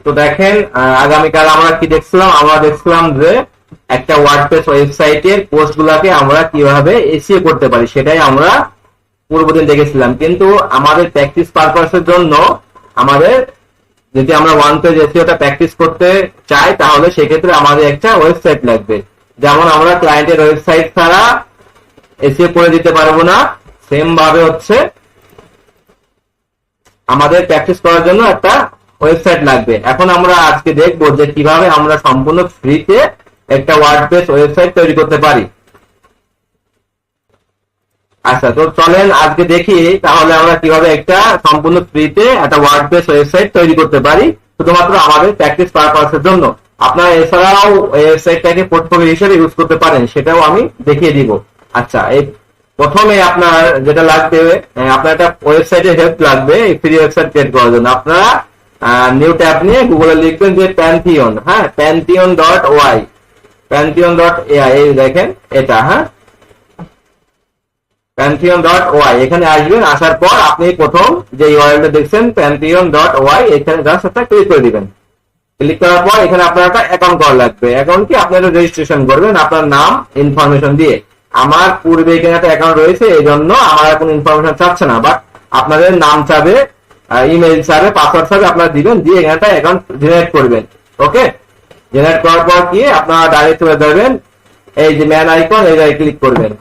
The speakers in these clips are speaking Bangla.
তো দেখেন আগামীকাল আমরা কি দেখছিলাম, আমরা দেখছিলাম যে একটা ওয়ার্ডপ্রেস ওয়েবসাইটের পোস্ট গুলাকে আমরা কিভাবে এসইও করতে পারি, সেটাই আমরা পূর্বদিন দেখেছিলাম। কিন্তু আমাদের প্র্যাকটিস পারপাসের জন্য আমাদের যদি আমরা ওয়ান পেজ এসইওটা প্র্যাকটিস করতে চাই, তাহলে সেক্ষেত্রে আমাদের একটা ওয়েবসাইট লাগবে। যেমন আমরা ক্লায়েন্টের ওয়েবসাইট ছাড়া এসইও করে দিতে পারবো না, সেম ভাবে হচ্ছে আমাদের প্র্যাকটিস করার জন্য একটা ওয়েবসাইট লাগবে। এখন আমরা আজকে দেখবো যে কিভাবে আমরা সম্পূর্ণ ফ্রিতে একটা ওয়ার্ডপ্রেস ওয়েবসাইট তৈরি করতে পারি। আচ্ছা, তো চলেন আজকে দেখি তাহলে আমরা কিভাবে একটা সম্পূর্ণ ফ্রিতে একটা ওয়ার্ডপ্রেস ওয়েবসাইট তৈরি করতে পারি, শুধুমাত্র আমাদের প্র্যাকটিস পারপাসের জন্য। আপনারা এছাড়াও ওয়েবসাইটটাকে পোর্টফোলিও হিসেবে ইউজ করতে পারেন, সেটাও আমি দেখিয়ে দিব। আচ্ছা, এই প্রথমে আপনার যেটা লাগবে, আপনার একটা ওয়েবসাইটের হেল্প লাগবে এই ফ্রি ওয়েবসাইট ক্রিয়েট করার জন্য। আপনারা নিউ ট্যাব নিয়ে গুগলে লিখবেন যে প্যান্থিয়ন, হ্যাঁ, pantheon.oy, pantheon.ai, এই দেখেন এটা, হ্যাঁ, pantheon.oy। এখানে আসবেন, আসার পর আপনি প্রথম যে ইউআরএলটা দেখছেন pantheon.oy, এখানে জাস্ট একটা ক্লিক করে দিবেন। ক্লিক করার পর এখানে আপনার একটা অ্যাকাউন্ট করা লাগবে। অ্যাকাউন্ট কি, আপনারা রেজিস্ট্রেশন করবেন আপনার নাম ইনফরমেশন দিয়ে। আমার পূর্বে এখানে একটা অ্যাকাউন্ট রয়েছে, এই জন্য আমার কোনো ইনফরমেশন চাচ্ছে না, বাট আপনাদের নাম চাবে, ইমেইল চাবে, পাসওয়ার্ড চাবে, আপনারা দিবেন, দিয়ে এখানে একটা অ্যাকাউন্ট জেনারেট করবেন। ওকে, জেনারেট করার পর কি আপনারা ডাইরেক্ট চলে যাবেন এই যে ম্যান আইকন, এই জায়গায় ক্লিক করবেন।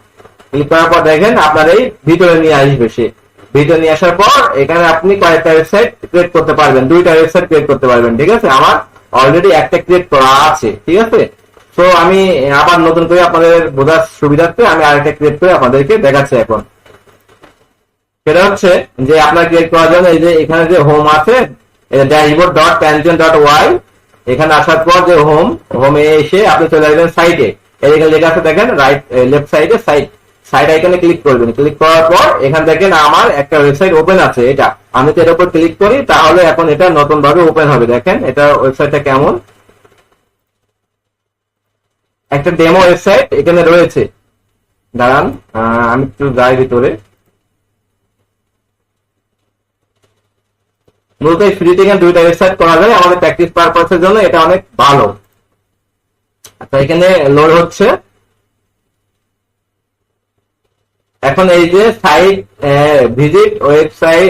ক্লিক করার পর দেখেন আপনার এই ভিতরে নিয়ে আসবে। সে ভিতরে নিয়ে আসার পর এখানে আপনি কয়েকটা ওয়েবসাইট ক্রিয়েট করতে পারবেন, 2টা ওয়েবসাইট ক্রিয়েট করতে পারবেন। ঠিক আছে, আমার অলরেডি একটা ক্রিয়েট করা আছে। ঠিক আছে, তো আমি আবার নতুন করে আপনাদের বোঝার সুবিধার্থে আমি আরেকটা ক্রিয়েট করে আপনাদেরকে দেখাচ্ছি। এখন সেটা হচ্ছে যে আপনার ক্রিয়েট করার জন্য এই যে এখানে যে হোম আছে, dashboard.pantheon.oy, এখানে আসার পর যে হোমে এসে আপনি চলে আসবেন সাইটে। এখানে লেখা আছে দেখেন রাইট লেফট সাইডে সাইট আইকনে ক্লিক করবেন। ক্লিক করার পর এখানে দেখেন আমার একটা ওয়েবসাইট ওপেন আছে। এটা আমি তো এর উপর ক্লিক করি, তাহলে এখন এটা নতুন ভাবে ওপেন হবে। দেখেন এটা ওয়েবসাইটটা কেমন, একটা ডেমো ওয়েবসাইট এখানে রয়েছে। দাঁড়ান আমি একটু যাই ভিতরে। মূলত এই ফ্রি থেকে 2টা ওয়েবসাইট করা যায় আমাদের প্র্যাকটিস পারপাসের জন্য, এটা অনেক ভালো। আচ্ছা, এখানে লোড হচ্ছে। এখন এই যে site visit website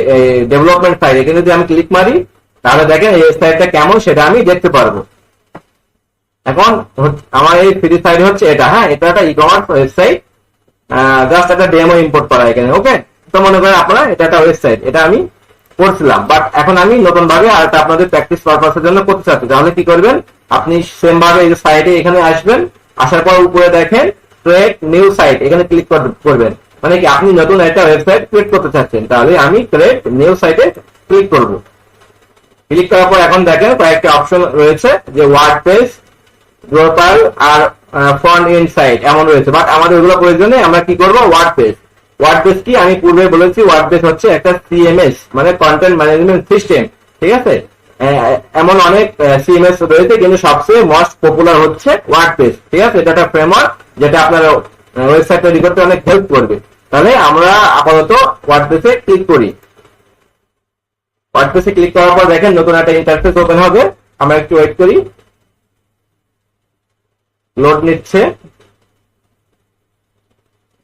development site, এখানে যদি আমি ক্লিক মারি তাহলে দেখেন এই ওয়েবসাইটটা কেমন সেটা আমি দেখতে পারবো। এখন আমার এই ফ্রি সাইট হচ্ছে এটা, হ্যাঁ, এটা একটা ই কমার্স ওয়েবসাইট, জাস্ট একটা ডেমো ইম্পোর্ট করা এখানে। ওকে, তো মনে করেন আপনারা এটা একটা ওয়েবসাইট, এটা আমি করছিলাম, বাট এখন আমি নতুন ভাবে আর আপনাদের প্র্যাকটিস পারপাসের জন্য করতে চাচ্ছি। তাহলে কি করবেন, আপনি সেম ভাবে এই সাইটে এখানে আসবেন। আসার পর উপরে দেখেন ক্রিয়েট নিউ সাইট, এখানে ক্লিক করবেন। মানে কি আপনি নতুন একটা ওয়েবসাইট ক্রিয়েট করতে চাচ্ছেন, তাহলে আমি ক্রিয়েট নিউ সাইটে ক্লিক করব। ক্লিক করার পর এখন দেখেন কয়েকটা অপশন রয়েছে, যে ওয়ার্ডপ্রেস, ড্রপার আর ফ্রন্ট এন্ড সাইট এমন রয়েছে, বাট আমাদের ওগুলো প্রয়োজনে আমরা কি করব, ওয়ার্ডপ্রেস। ওয়ার্ডপ্রেস কি, আমি পূর্বে বলেছি ওয়ার্ডপ্রেস হচ্ছে একটা সিএমএস, মানে কন্টেন্ট ম্যানেজমেন্ট সিস্টেম। ঠিক আছে, এমন অনেক সিএমএস রয়েছে, কিন্তু সবচেয়ে মোস্ট পপুলার হচ্ছে ওয়ার্ডপ্রেস। ঠিক আছে, এটা একটা ফ্রেমওয়ার্ক যেটা আপনার ওয়েবসাইট তৈরি করতে অনেক হেল্প করবে। তাহলে আমরা আপাতত ওয়ার্ডপ্রেসে ক্লিক করি। ওয়ার্ডপ্রেসে ক্লিক করার পর দেখেন নতুন একটা ইন্টারফেস ওপেন হবে। আমরা একটু ওয়েট করি, লোড নিচ্ছে।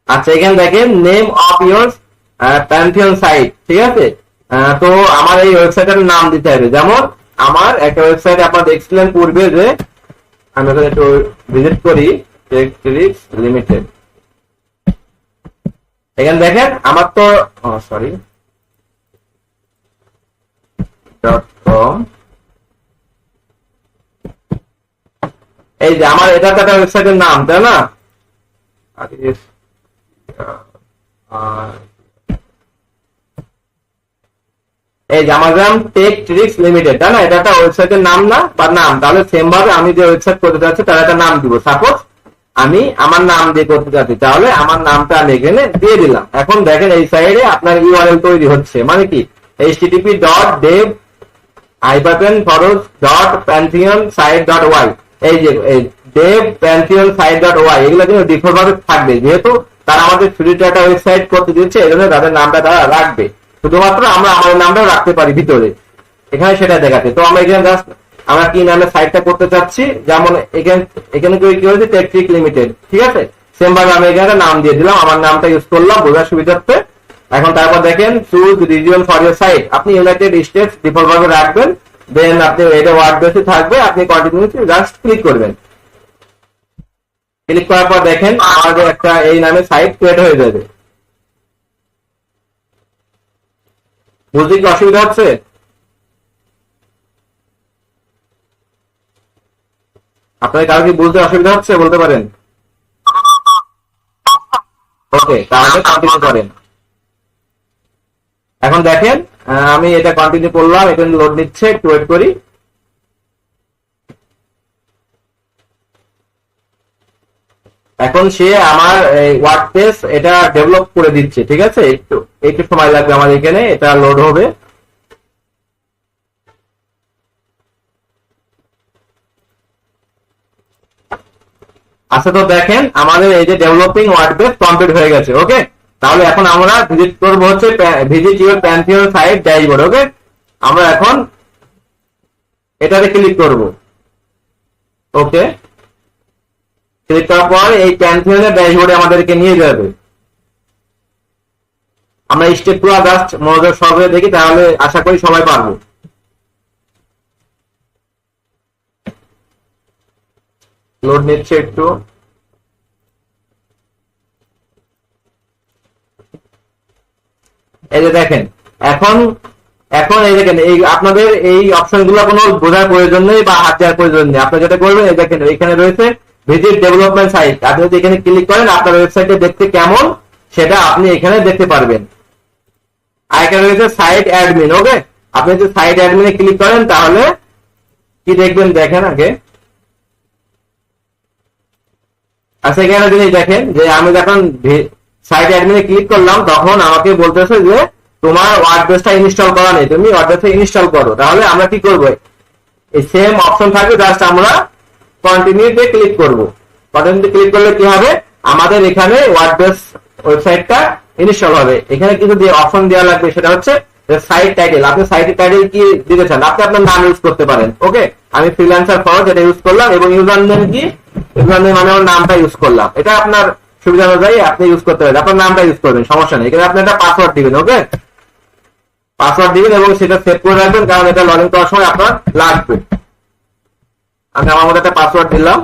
আচ্ছা, এখানে দেখেন name of your Pantheon site. ঠিক আছে, তো আমার এই ওয়েবসাইটের নাম দিতে হবে। যেমন আমার একটা ওয়েবসাইট আপনারা দেখছিলেন পূর্বে, যে আমি এখানে একটু ভিজিট করি, টেকট্রিক্স লিমিটেড। এখানে দেখেন আমার তো সরি .com, এই যে আমার এটা একটা ওয়েবসাইটের নাম, তাই না? এই যে আমাজন টেকট্রিক্স লিমিটেড, তাই না? এটা একটা ওয়েবসাইটের নাম না, বা নাম। তাহলে সেম ভাবে আমি যে ওয়েবসাইট করতে যাচ্ছি তার একটা নাম দিব। সাপোজ আমি আমার নাম দিয়ে করতে যাচ্ছি, তাহলে আমার নামটা আমি এখানে দিয়ে দিলাম। এখন দেখেন এই সাইডে আপনার ইউআরএল তৈরি হচ্ছে, মানে কি http://pantheonsite.y, এই যে devpantheonsite.y, এগুলো কিন্তু ডিফল্ট ভাবে থাকবে, যেহেতু তারা আমাদের ফ্রি ডাটা ওয়েবসাইট করতে দিচ্ছে, এই জন্য তাদের নামটা তারা রাখবে। শুধুমাত্র আমরা আমাদের নামটাও রাখতে পারি ভিতরে, এখানে সেটা দেখাচ্ছে। তো আমরা এখানে জাস্ট আমরা কি নামে সাইটটা করতে চাচ্ছি, যেমন এখানে এখানে কি হয়েছে টেকট্রিক লিমিটেড, ঠিক আছে। সেম ভাবে আমি এখানে নাম দিয়ে দিলাম, আমার নামটা ইউজ করলাম বোঝার সুবিধার্থে। এখন তারপর দেখেন choose region for your site, আপনি ইউনাইটেড স্টেটস ডিফল্ট ভাবে রাখবেন, দেন আপনি এটা ওয়ার্ডপ্রেসে থাকবে, আপনি কন্টিনিউ জাস্ট ক্লিক করবেন। ক্লিক করার পর দেখেন আমাদের একটা এই নামে সাইট ক্রিয়েট হয়ে যাবে। বুঝতে কি অসুবিধা হচ্ছে? আপনাদের কারো কি বুঝতে অসুবিধা হচ্ছে বলতে পারেন? ওকে, তাহলে কন্টিনিউ করেন। এখন দেখেন আমি এটা কন্টিনিউ করলাম, এটা লোড নিচ্ছে, একটু ওয়েট করি। এখন সে আমার ওয়ার্ডপ্রেস এটা ডেভেলপ করে দিচ্ছে, ঠিক আছে। একটু একটু সময় লাগবে আমার এখানে, এটা লোড হবে। আচ্ছা, তো দেখেন আমাদের এই যে ডেভেলপিং ওয়ার্ডপ্রেস কমপ্লিট হয়ে গেছে। ওকে, তাহলে এখন আমরা ভিজিট করব হচ্ছে visit your Pantheon site dashboard. Okay, আমরা এখন এটাতে ক্লিক করব। ওকে, ক্লিক করার পর এই প্যান্থিয়নের ড্যাশবোর্ডে আমাদেরকে নিয়ে যাবে। আমরা স্টেপগুলো জাস্ট মনোযোগ সহকারে দেখি, তাহলে আশা করি সবাই পারবো। লোড নিচ্ছে একটু। এই যে দেখেন এখন এখন এই দেখেন এই আপনাদের এই অপশনগুলো কোনো বোঝার প্রয়োজন নেই বা হাত দেওয়ার প্রয়োজন নেই। আপনি যেটা করবেন, এই দেখেন এখানে রয়েছে ভিজিট ডেভেলপমেন্ট সাইট, আপনি যদি এখানে ক্লিক করেন আপনার ওয়েবসাইটে দেখতে কেমন সেটা আপনি এখানে দেখতে পারবেন। আর এখানে রয়েছে সাইট অ্যাডমিন। ওকে, আপনি যদি সাইট অ্যাডমিনে ক্লিক করেন তাহলে কি দেখবেন দেখেন আগে। আচ্ছা, এখানে যদি দেখেন যে আমি যখন সাইট অ্যাডমিনে ক্লিক করলাম তখন আমাকে বলতেছে যে তোমার ওয়ার্ডপ্রেসটা ইনস্টল করা নেই, তুমি ওয়ার্ডপ্রেসটা ইনস্টল করো। তাহলে আমরা কি করব, এই সেম অপশন থাকবে, জাস্ট আমরা কন্টিনিউতে ক্লিক করব। কন্টিনিউতে ক্লিক করলে কি হবে, আমাদের এখানে ওয়ার্ডপ্রেস ওয়েবসাইটটা ইনস্টল হবে। এখানে কিন্তু যে অপশন দেওয়া লাগবে সেটা হচ্ছে সাইট টাইটেল। আপনি সাইটের টাইটেল কি দিতে চান, আপনি আপনার নাম ইউজ করতে পারেন। ওকে, আমি ফ্রিল্যান্সার ফরওয়ার্ড এটা ইউজ করলাম, এবং ইউজার নেম কি, ইউজার নেম মানে আমার নামটা ইউজ করলাম। এটা আপনার সুবিধা অনুযায়ী আপনি ইউজ করতে পারেন, আপনার নামটা ইউজ করবেন, সমস্যা নেই। এখানে আপনি একটা পাসওয়ার্ড দিবেন। ওকে, পাসওয়ার্ড দিবেন এবং সেটা সেভ করে রাখবেন, কারণ এটা লগ ইন করার সময় আপনার লাগবে। আমি আমার মধ্যে একটা পাসওয়ার্ড দিলাম।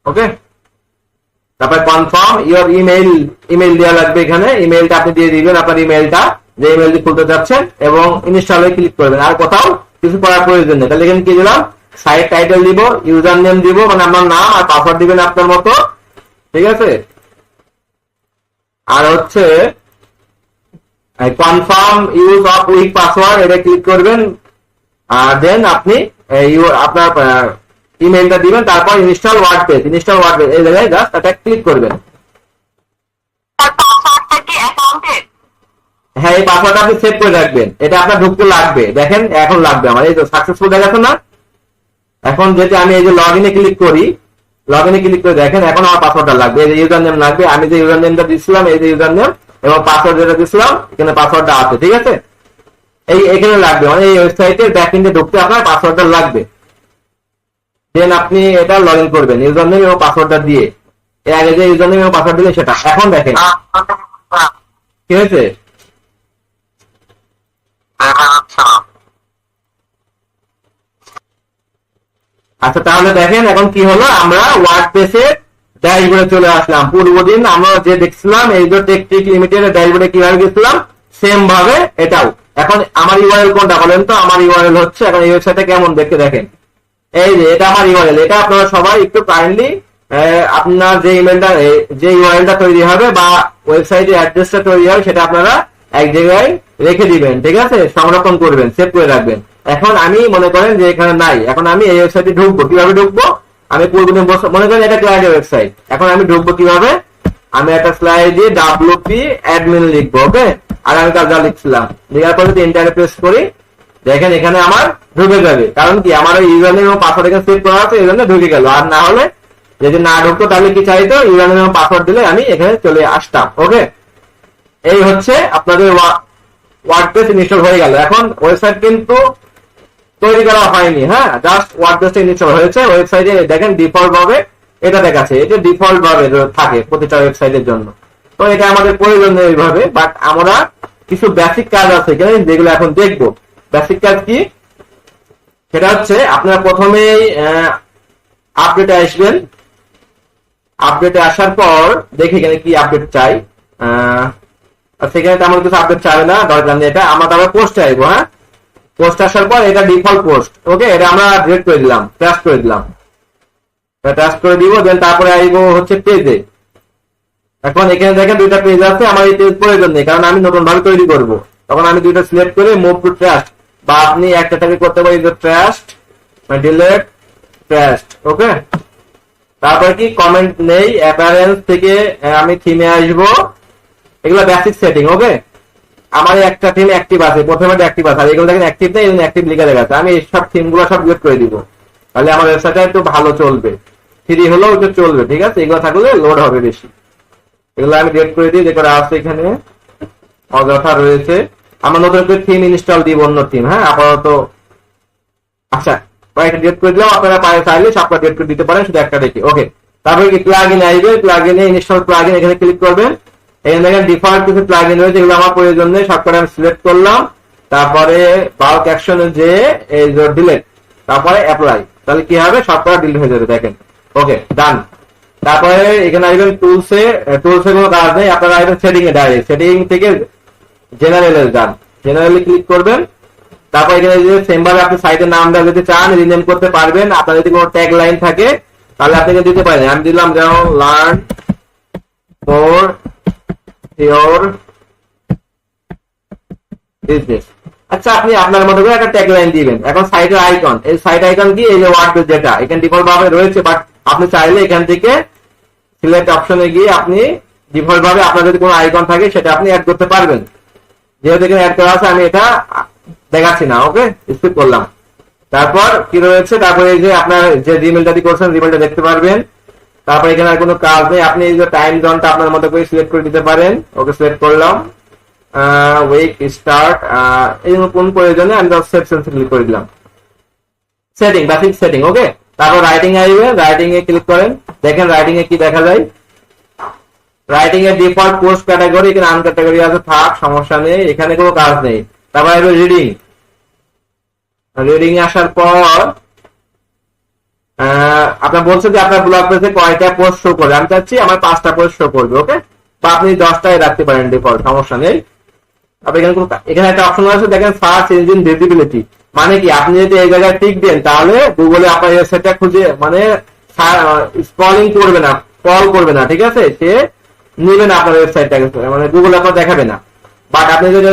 ওকে, তারপর কনফার্ম ইওর ইমেল দেওয়া লাগবে। এখানে ইমেলটা আপনি দিয়ে দিবেন, আপনার ইমেলটা যে ইমেল দিয়ে খুলতে যাচ্ছেন, এবং ইনস্টলে ক্লিক করবেন। আর কোথাও কিছু করার প্রয়োজন নেই। তাহলে এখানে কি দিলাম, সাইট টাইটেল দিব, ইউজার নেম দিব মানে আমার নাম, আর পাসওয়ার্ড দিবেন আপনার মতো, ঠিক আছে। আর হচ্ছে confirm use of week password, এটা ক্লিক করবেন। আর দেন আপনি আপনার ইমেলটা দিবেন, তারপর ইনস্টল ওয়ার্ডপ্রেস এই জায়গায় জাস্ট এটা ক্লিক করবেন। হ্যাঁ, এই পাসওয়ার্ডটা আপনি সেভ করে রাখবেন, এটা আপনার ঢুকতে লাগবে। দেখেন এখন লাগবে আমার, এই তো সাকসেসফুল দেখাচ্ছে না। এখন যেটা আমি এই যে লগ ইনে ক্লিক করি, লগ ইনে ক্লিক করে দেখেন এখন আমার পাসওয়ার্ডটা লাগবে, এই যে ইউজার নেম লাগবে। আমি যে ইউজার নেমটা দিচ্ছিলাম, এই যে ইউজার নেম এবং পাসওয়ার্ড যেটা দিচ্ছিলাম, এখানে পাসওয়ার্ডটা আছে, ঠিক আছে। এই এখানে লাগবে, মানে এই ওয়েবসাইটের ব্যাকএন্ডে ঢুকতে আপনার পাসওয়ার্ডটা লাগবে। দেন আপনি এটা লগ ইন করবেন ইউজার নেম এবং পাসওয়ার্ডটা দিয়ে। এর আগে যে ইউজার নেম এবং পাসওয়ার্ড দিলেন সেটা। এখন দেখেন কি হয়েছে। আচ্ছা, তাহলে দেখেন এখন কি হলো, আমরা ওয়ার্ডপ্রেসের ড্যাশবোর্ডে চলে আসলাম। পূর্বদিন আমরা যে দেখছিলাম এই যে টেকট্রিক লিমিটেড ড্যাশবোর্ডে কিভাবে গেছিলাম, সেম ভাবে এটাও। এখন আমার ইউআরএল কোনটা বলেন তো? আমার ইউআরএল হচ্ছে, এখন এই ওয়েবসাইটে কেমন দেখতে দেখেন, এই যে এটা আমার ইউআরএল। এটা আপনারা সবাই একটু কাইন্ডলি আপনার যে ইমেলটা যে ইউআরএলটা তৈরি হবে বা ওয়েবসাইটের অ্যাড্রেসটা তৈরি হবে সেটা আপনারা এক জায়গায় রেখে দিবেন, ঠিক আছে, সংরক্ষণ করবেন, সেভ করে রাখবেন। এখন আমি মনে করেন যে এখানে নাই, এখন আমি এই ওয়েবসাইটে ঢুকবো। কিভাবে ঢুকবো, আমি পূর্বদিন মনে করেন এটা ক্লায়েন্টের ওয়েবসাইট, এখন আমি ঢুকবো কিভাবে, আমি একটা স্লাইড দিয়ে WP অ্যাডমিন লিখবো। ওকে, আর আমি যা লিখছিলাম লেখার পরে যদি এন্টারে প্রেস করি, দেখেন এখানে আমার ঢুকে যাবে। কারণ কি, আমার ওই ইউজার নেম এবং পাসওয়ার্ড এখানে সেভ করা আছে, এই জন্য ঢুকে গেল। আর না হলে যদি না ঢুকতো তাহলে কি চাইতো, ইউজার নেম এবং পাসওয়ার্ড দিলে আমি এখানে চলে আসতাম। ওকে, এই হচ্ছে আপনাদের ওয়ার্ডপ্রেস ইনস্টল হয়ে গেল। এখন ওয়েবসাইট কিন্তু তৈরি করা হয়নি, হ্যাঁ, জাস্ট ওয়ার্ডপ্রেসটা ইনস্টল হয়েছে। ওয়েবসাইটে দেখেন ডিফল্ট ভাবে এটা দেখাচ্ছে, এটা ডিফল্ট ভাবে থাকে প্রতিটা ওয়েবসাইটের জন্য। তো এটা আমাদের প্রয়োজন নেই এইভাবে, বাট আমরা কিছু বেসিক কাজ আছে এখানে যেগুলো এখন দেখবো। বেসিক কাজ কি, সেটা হচ্ছে আপনারা প্রথমেই আপডেটে আসবেন। আপডেটে আসার পর দেখি এখানে কি আপডেট চাই। সেখানে তেমন কিছু আপডেট চাই না, দরকার নেই। এটা আমরা তারপর পোস্টে আসবো। হ্যাঁ, পোস্ট আসার পর এটা ডিফল্ট পোস্ট, ওকে, এটা আমরা ডিলিট করে দিলাম, ট্রাস্ট করে দিলাম, ট্রাস্ট করে দিব। দেন তারপরে আসবো হচ্ছে পেজে। এখন এখানে দেখেন দুইটা পেজ আছে, আমার এই পেজ প্রয়োজন নেই কারণ আমি নতুন ভাবে তৈরি করব। তখন আমি দুইটা সিলেক্ট করে মুভ টু ট্রাস্ট, বা আপনি একটা টাইপ করতে পারেন ট্রাস্ট, ডিলিট ট্রাস্ট, ওকে। তারপর কি কমেন্ট নেই, অ্যাপিয়ারেন্স থেকে আমি থিমে আসবো, এগুলো বেসিক সেটিং, ওকে। আমার একটা থিম অ্যাক্টিভ আছে, প্রথমে অ্যাক্টিভ আছে, আর এগুলো দেখেন অ্যাক্টিভ নেই, এগুলো অ্যাক্টিভ লিখে দেখা যাচ্ছে। আমি এই সব থিমগুলো সব ডিলিট করে দিব, তাহলে আমার ওয়েবসাইটটা একটু ভালো চলবে, ফ্রি হলেও একটু চলবে, ঠিক আছে। এগুলো থাকলে লোড হবে বেশি। এগুলো আমি ডিলিট করে দিই, যেগুলো আছে এখানে অযথা রয়েছে। আমরা নতুন করে থিম ইনস্টল দিব, অন্য থিম, হ্যাঁ, আপাতত। আচ্ছা, কয়েকটা ডিলিট করে দিলাম, আপনারা চাইলে সবটা ডিলিট করে দিতে পারেন, শুধু একটা দেখি, ওকে। তারপরে কি প্লাগইন আসবে, প্লাগইনে ইনস্টল প্লাগইন, এখানে ক্লিক করবেন। এখানে দেখেন ডিফল্ট কিছু প্লাগইন রয়েছে, এগুলো আমার প্রয়োজন নেই, সবকটা আমি সিলেক্ট করলাম। তারপরে বাল্ক অ্যাকশনে যে এই যে ডিলিট, তারপরে অ্যাপ্লাই, তাহলে কি হবে, সবকটা ডিলিট হয়ে যাবে, দেখেন, ওকে, ডান। তারপরে এখানে আসবেন টুলসে, টুলসে কোনো কাজ নেই, আপনারা আসবেন সেটিং এ, ডাইরেক্ট সেটিং থেকে জেনারেলে যান, জেনারেলে ক্লিক করবেন। তারপর এখানে যে সেম ভাবে আপনি সাইটের নামটা যদি চান রিনেম করতে পারবেন। আপনার যদি কোনো ট্যাগ লাইন থাকে তাহলে আপনি দিতে পারেন। আমি দিলাম যেমন লার্ন ফর ইওর বিজনেস। আচ্ছা, আপনি আপনার মতো করে একটা ট্যাগ লাইন দিবেন। এখন সাইটের আইকন, এই সাইট আইকন কি, এই যে ওয়ার্ডপ্রেস যেটা এখানে ডিফল্ট ভাবে রয়েছে, বাট আপনি চাইলে এখান থেকে সিলেক্ট অপশনে গিয়ে আপনি ডিফল্ট ভাবে আপনার যদি কোনো আইকন থাকে সেটা আপনি অ্যাড করতে পারবেন। যেহেতু এখানে অ্যাড করা আছে আমি এটা দেখাচ্ছি না, ওকে, স্কিপ করলাম। তারপর কি রয়েছে, তারপরে এই যে আপনার যে জিমেলটা দিয়ে করছেন জিমেলটা দেখতে পারবেন। তারপর এখানে আর কোনো কাজ নেই, আপনি এই যে টাইম জোনটা আপনার মতো করে সিলেক্ট করে দিতে পারেন, ওকে, সিলেক্ট করলাম। উইক স্টার্ট, এই কোন প্রয়োজনে আমি জাস্ট সেভ সেন্স ক্লিক করে দিলাম। সেটিং, বেসিক সেটিং, ওকে। তারপর রাইটিং আসবে, রাইটিং এ ক্লিক করেন, দেখেন রাইটিং এ কি দেখা যায়। রাইটিং এর ডিফল্ট পোস্ট ক্যাটাগরি, এখানে আন ক্যাটাগরি আছে, থাক, সমস্যা নেই, এখানে কোনো কাজ নেই। তারপর আসবে রিডিং, রিডিং আসার পর আপনার বলছে যে আপনার ব্লগ পেজে কয়টা পোস্ট শো করবে, আমি চাচ্ছি আমার 5টা পোস্ট শো করবে, ওকে, বা আপনি 10টাই রাখতে পারেন ডিফল্ট, সমস্যা নেই। তারপর এখানে একটা অপশন আছে দেখেন সার্চ ইঞ্জিন ভিজিবিলিটি, মানে কি আপনি যদি এই জায়গায় টিক দেন তাহলে গুগলে আপনার ওয়েবসাইটটা খুঁজে মানে স্ক্রলিং করবে না, স্ক্রল করবে না, ঠিক আছে, সে নেবে না আপনার ওয়েবসাইটটাকে, মানে গুগলে আপনার দেখাবে না। বাট আপনি যদি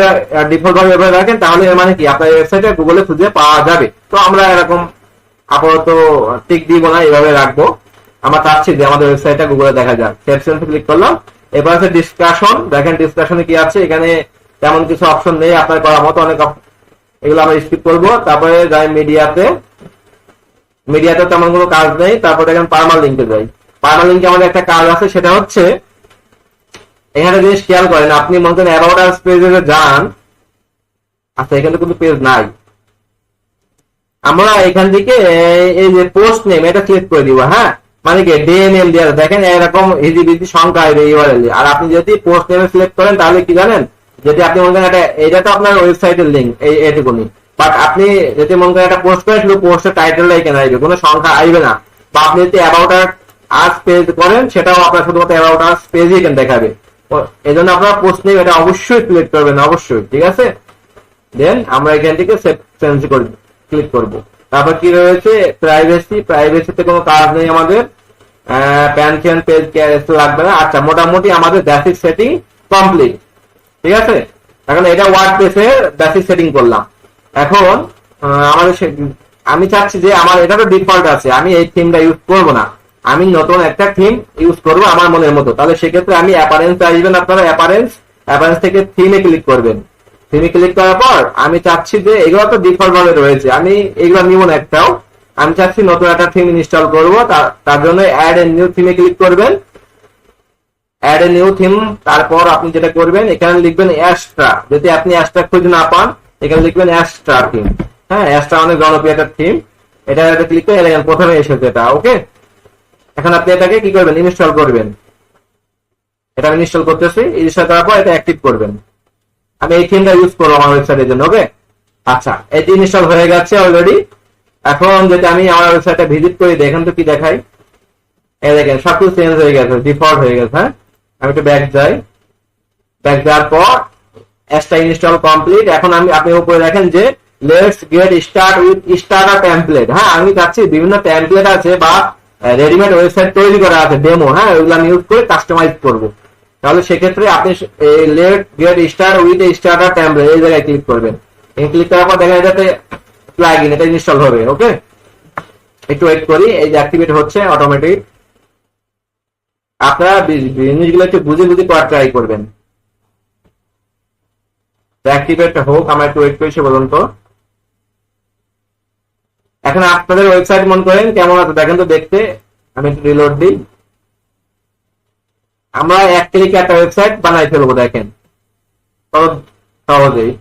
ডিফল্ট ভাবে ব্যবহার রাখেন তাহলে এর মানে কি আপনার ওয়েবসাইটে গুগলে খুঁজে পাওয়া যাবে। তো আমরা এরকম আপাতত টিক দিব না, এইভাবে রাখবো। আমরা চাচ্ছি যে আমাদের ওয়েবসাইটটা গুগলে দেখা যায়। সেকশনে ক্লিক করলাম, এবার আছে ডিসকাশন, দেখেন ডিসকাশনে কি আছে, এখানে তেমন কিছু অপশন নেই আপনার করার মতো, অনেক এগুলো আমরা স্কিপ করবো। তারপরে যাই মিডিয়াতে, মিডিয়াতে তেমন কোনো কাজ নেই। তারপর দেখেন পার্মালিঙ্কে যাই, পার্মালিঙ্কে আমাদের একটা কাজ আছে, সেটা হচ্ছে এখানে জিনিস খেয়াল করেন, আপনি মনে করেন অ্যাবাউট আস পেজে যান, আচ্ছা এখানে কোনো পেজ নাই, আমরা এখান থেকে এই যে পোস্ট নেম এটা সিলেক্ট করে দিব, হ্যাঁ, মানে কি ডে নেম দেওয়া, দেখেন এরকম হিজিবিজি সংখ্যা ইউআরএল। আর আপনি যদি পোস্ট নেমে সিলেক্ট করেন তাহলে কি জানেন, যদি আপনি মনে করেন এটা তো আপনার ওয়েবসাইটের লিঙ্ক, এইটুকুনি, বাট আপনি যদি মনে করেন একটা পোস্ট করেন শুধু পোস্টের টাইটেলটা এখানে আসবে, কোনো সংখ্যা আসবে না। বা আপনি যদি অ্যাবাউট আস পেজ করেন সেটাও আপনার শুধুমাত্র অ্যাবাউট আস পেজই এখানে দেখাবে। এই জন্য আপনার পোস্ট নেম এটা অবশ্যই সিলেক্ট করবেন, অবশ্যই, ঠিক আছে। দেন আমরা এখান থেকে চেঞ্জ করে ক্লিক করব। তারপর কি রয়েছে প্রাইভেসি, প্রাইভেসিতে কোনো কাজ নেই আমাদের, পেনশন পেজ লাগবে না। আচ্ছা, মোটামুটি আমাদের বেসিক সেটিং কমপ্লিট, ঠিক আছে। এখন এটা ওয়ার্ডপ্রেসে বেসিক সেটিং করলাম। এখন আমাদের আমি চাচ্ছি যে আমার এটা তো ডিফল্ট আছে, আমি এই থিমটা ইউজ করব না, আমি নতুন একটা থিম ইউজ করব আমার মনের মতো। তাহলে সেক্ষেত্রে আমি অ্যাপারেন্স আসবেন, আপনারা অ্যাপারেন্স থেকে থিমে ক্লিক করবেন। থিমে ক্লিক করার পর আমি চাচ্ছি যে এগুলো তো ডিফল্ট ভাবে রয়েছে, আমি এগুলো নিব না একটাও, আমি চাচ্ছি নতুন একটা থিম ইনস্টল করব। তার জন্য অ্যাড এ নিউ থিমে ক্লিক করবেন, অ্যাড এ নিউ থিম। তারপর আপনি যেটা করবেন এখানে লিখবেন অ্যাস্ট্রা, যদি আপনি অ্যাস্ট্রা খুঁজে না পান এখানে লিখবেন অ্যাস্ট্রা থিম। হ্যাঁ, অ্যাশটা অনেক জনপ্রিয় একটা থিম। এটা ক্লিক করে দেখেন প্রথমে এসেছে এটা। ওকে, এখন আপনি এটাকে কি করবেন, ইনস্টল করবেন। এটা আমি ইনস্টল করতেছি, ইনস্টল করার পর এটা অ্যাক্টিভ করবেন। আমি এই থিমটা ইউজ করবো আমার ওয়েবসাইটের জন্য। ওকে, আচ্ছা, এটি ইনস্টল হয়ে গেছে অলরেডি। এখন যদি আমি আমার ওয়েবসাইটে ভিজিট করি, দেখেন তো কি দেখাই। এই দেখেন সবকিছু চেঞ্জ হয়ে গেছে, ডিফল্ট হয়ে গেছে। হ্যাঁ, আমি একটু ব্যাক যাই। ব্যাক যাওয়ার পর অ্যাশটা ইনস্টল কমপ্লিট। এখন আপনি উপরে দেখেন যে let's get start with starter template. হ্যাঁ, আমি চাচ্ছি বিভিন্ন টেমপ্লেট আছে বা রেডিমেড ওয়েবসাইট তৈরি করা আছে ডেমো, হ্যাঁ, ওইগুলো আমি ইউজ করে কাস্টমাইজ করব। তাহলে সেক্ষেত্রে আপনি late get start with starter template এই জায়গায় ক্লিক করবেন। ক্লিক করার পর দেখা যাচ্ছে প্লাগইন এটা ইনস্টল হবে। ওকে, একটু ওয়েট করি, এই যে অ্যাক্টিভেট হচ্ছে অটোমেটিক। আপনারা জিনিসগুলো একটু বুঝে বুঝে করার ট্রাই করবেন। অ্যাক্টিভেট হোক, আমরা একটু ওয়েট করি সে পর্যন্ত। এখন আপনাদের ওয়েবসাইট মনে করেন কেমন আছে দেখেন তো দেখতে। আমি একটু রিলোড দিই। আমরা এক ক্লিকে একটা ওয়েবসাইট বানাই ফেলবো, দেখেন সহজেই।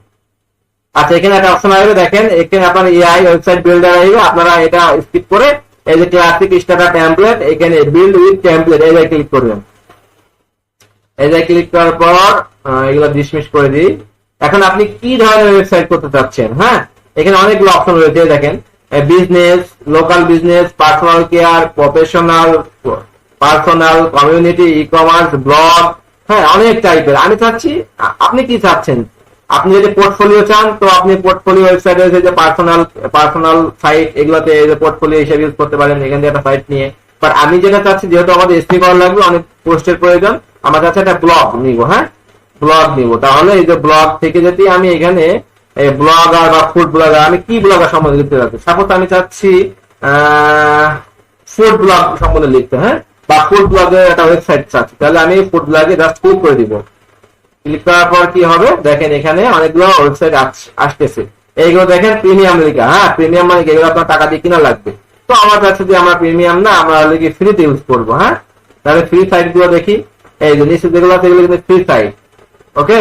আচ্ছা, এখানে একটা অপশন আসবে, দেখেন এখানে আপনার এআই ওয়েবসাইট বিল্ডার আসবে। আপনারা এটা স্কিপ করে এই যে ক্লাসিক স্টার্টার টেমপ্লেট, এখানে বিল্ড উইথ টেমপ্লেট এই জায়গায় ক্লিক করবেন। এই জায়গায় ক্লিক করার পর এগুলো ডিসমিস করে দিই। এখন আপনি কি ধরনের ওয়েবসাইট করতে চাচ্ছেন? হ্যাঁ, এখানে অনেকগুলো অপশন রয়েছে, দেখেন business, local business, personal care, personal community, e commerce, blog, হ্যাঁ, অনেক টাইপের। আমি চাচ্ছি আপনি কি চাচ্ছেন। আপনি যদি পোর্টফোলিও চান তো আপনি পোর্টফোলিও ওয়েবসাইট রয়েছে যে পার্সোনাল সাইট, এগুলোতে পোর্টফোলিও হিসেবে ইউজ করতে পারেন এখান থেকে একটা সাইট নিয়ে। বাট আমি যেটা চাচ্ছি, যেহেতু আমাদের এসপি করা লাগবে, অনেক পোস্টের প্রয়োজন, আমার কাছে একটা ব্লগ নিব। হ্যাঁ, ব্লগ নিব। তাহলে এই যে ব্লগ থেকে যদি আমি এখানে ব্লগার বা ফুড ব্লগার, আমি কি ব্লগার সম্বন্ধে লিখতে চাচ্ছি, সাপোজ আমি চাচ্ছি ফুড ব্লগ সম্বন্ধে লিখতে, হ্যাঁ, বা ফুড ব্লগের একটা ওয়েবসাইট চাচ্ছি, তাহলে আমি ফুড ব্লগে জাস্ট ক্লিক করে দিব। ক্লিক করার পর কি হবে দেখেন, এখানে অনেকগুলো ওয়েবসাইট আসতেছে। এইগুলো দেখেন প্রিমিয়াম লেখা। হ্যাঁ, প্রিমিয়াম মানে এগুলো আপনার টাকা দিয়ে কিনা লাগবে। তো আমার কাছে যে আমরা প্রিমিয়াম না, আমরা ফ্রিতে ইউজ করবো। হ্যাঁ, তাহলে ফ্রি সাইট গুলো দেখি। এই যে নিচে যেগুলো আছে এগুলো কিন্তু ফ্রি সাইট। ওকে,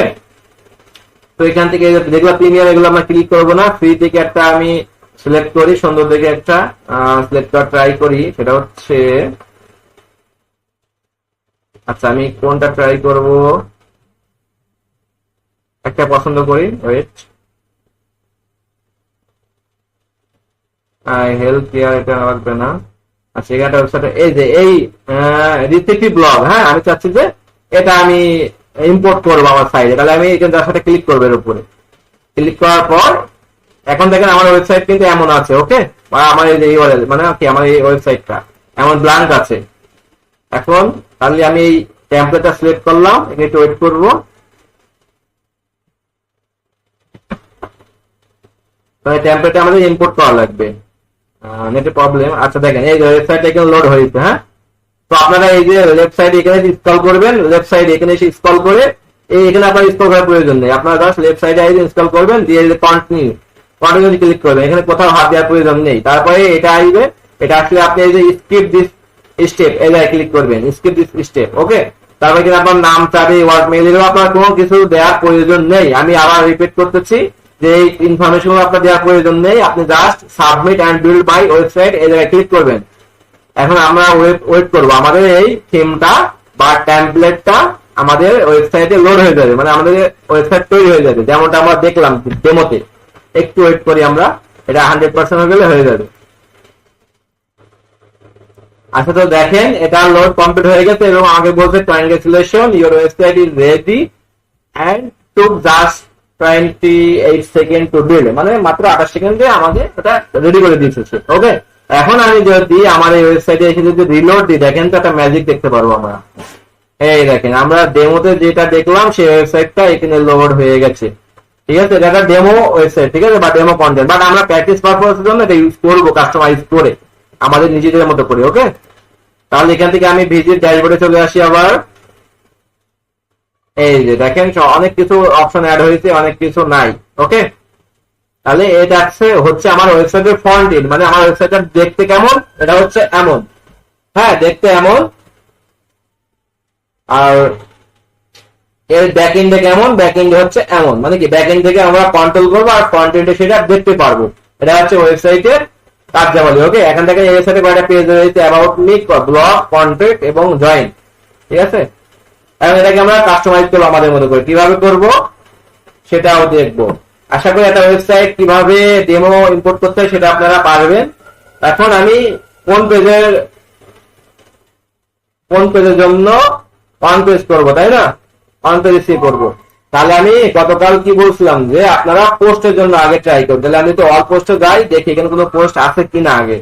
তো এখান থেকে যেগুলো প্রিমিয়াম এগুলো আমরা ক্লিক করবো না, ফ্রি থেকে একটা আমি সিলেক্ট করি, সুন্দর দেখে একটা সিলেক্ট করা ট্রাই করি। সেটা হচ্ছে, আচ্ছা আমি কোনটা ট্রাই করব, একটা পছন্দ করি। ওয়েট, হেলথ কেয়ার এটা লাগবে না। আচ্ছা, এটা ওয়েবসাইট, এই যে এই রিসিপি ব্লগ। হ্যাঁ, আমি চাচ্ছি যে এটা আমি ইম্পোর্ট করবো আমার সাইডে। তাহলে আমি এখানে তার সাথে ক্লিক করবো, এর উপরে ক্লিক করার পর এখন দেখেন আমার ওয়েবসাইট কিন্তু এমন আছে। ওকে, আমার এই যে ইউআরএল মানে কি, আমার এই ওয়েবসাইটটা এমন ব্ল্যাঙ্ক আছে। এখন তাহলে আমি এই টেমপ্লেটটা সিলেক্ট করলাম, একটু ওয়েট করবো। টেমপ্লেটটা আমাদের ইম্পোর্ট করা লাগবে, নেটের প্রবলেম। আচ্ছা দেখেন এই ওয়েবসাইট এখানে লোড হয়েছে। হ্যাঁ, তো আপনারা এই যে লেফট সাইড এখানে ইনস্টল করবেন, লেফট সাইড এখানে এসে ইনস্টল করে এখানে আপনার ইনস্টল করার প্রয়োজন নেই। আপনারা জাস্ট লেফট সাইডে এসে ইনস্টল করবেন, দিয়ে কন্টিনিউ ক্লিক করবেন। এখানে কোথাও হাত দেওয়ার প্রয়োজন নেই। তারপরে এটা আসবে, এটা আসলে আপনি এই যে স্কিপ দিস স্টেপ এই জায়গায় ক্লিক করবেন, স্কিপ দিস স্টেপ। ওকে, তারপরে কিন্তু আপনার নাম চাবে, ওয়ার্ক মেইল, আপনার কোনো কিছু দেওয়ার প্রয়োজন নেই। আমি আবার রিপিট করতেছি যে এই ইনফরমেশন আপনার দেওয়ার প্রয়োজন নেই। আপনি just submit and build my website এই জায়গায় ক্লিক করবেন। এখন আমরা ওয়েট করবো, আমাদের এই থিমটা বা টেমপ্লেটটা আমাদের ওয়েবসাইটে লোড হয়ে যাবে, মানে আমাদের ওয়েবসাইট তৈরি হয়ে যাবে, যেমনটা আমরা দেখলাম ডেমোতে। একটু ওয়েট করি আমরা, এটা 100% হয়ে গেলে হয়ে যাবে। আচ্ছা, তো দেখেন এটা লোড কমপ্লিট হয়ে গেছে এবং আমাকে বলছে congratulation, your website is ready and took just 28 second to build, মানে মাত্র 28 সেকেন্ডে আমাদের এটা রেডি করে দিয়েছে। ওকে, এখন আমি যদি আমার এই ওয়েবসাইটে এসে যদি রিলোড দিই, দেখেন তো একটা ম্যাজিক দেখতে পারবো আমরা। এই দেখেন আমরা ডেমোতে যেটা দেখলাম সেই ওয়েবসাইটটা এখানে লোড হয়ে গেছে। ঠিক আছে, এটা ডেমো ওয়েবসাইট, ঠিক আছে, বা ডেমো কন্টেন্ট, বাট আমরা প্র্যাকটিস পারপাসের জন্য এটা ইউজ করবো কাস্টমাইজ করে আমাদের নিজেদের মতো করে। ওকে, তাহলে এখান থেকে আমি ভিজিট ড্যাশবোর্ডে চলে আসি আবার। এই যে দেখেন অনেক কিছু অপশন অ্যাড হয়েছে, অনেক কিছু নাই। ওকে, তাহলে এটা হচ্ছে আমার ওয়েবসাইটের ফ্রন্ট এন্ড, মানে আমার ওয়েবসাইটটা দেখতে কেমন, এটা হচ্ছে এমন। হ্যাঁ, দেখতে এমন। আর এর ব্যাক এন্ডে কেমন, ব্যাক এন্ডে হচ্ছে এমন, মানে কি ব্যাক এন্ড থেকে আমরা কন্ট্রোল করবো আর ফ্রন্ট এন্ডে সেটা দেখতে পারবো। এটা হচ্ছে ওয়েবসাইটের কার্যাবলী। ওকে, এখান থেকে এই ওয়েবসাইটে কয়টা পেজ রয়েছে, অ্যাবাউট মি, ব্লগ, কন্ট্যাক্ট এবং জয়েন। ঠিক আছে, এখন এটাকে আমরা কাস্টমাইজ করবো আমাদের মতো করে। কিভাবে করব সেটাও দেখবো। আশা করি একটা ওয়েবসাইট কিভাবে ডেমো ইম্পোর্ট করতে হয় সেটা আপনারা পারবেন। এখন আমি কোন পেজের জন্য অন পেজ করবো, তাই না? অন পেজ সি করবো। তাহলে আমি গতকাল কি বলছিলাম যে আপনারা পোস্টের জন্য আগে ট্রাই করুন। তাহলে আমি তো অল পোস্টে যাই, দেখি এখানে কোনো পোস্ট আছে কিনা আগে।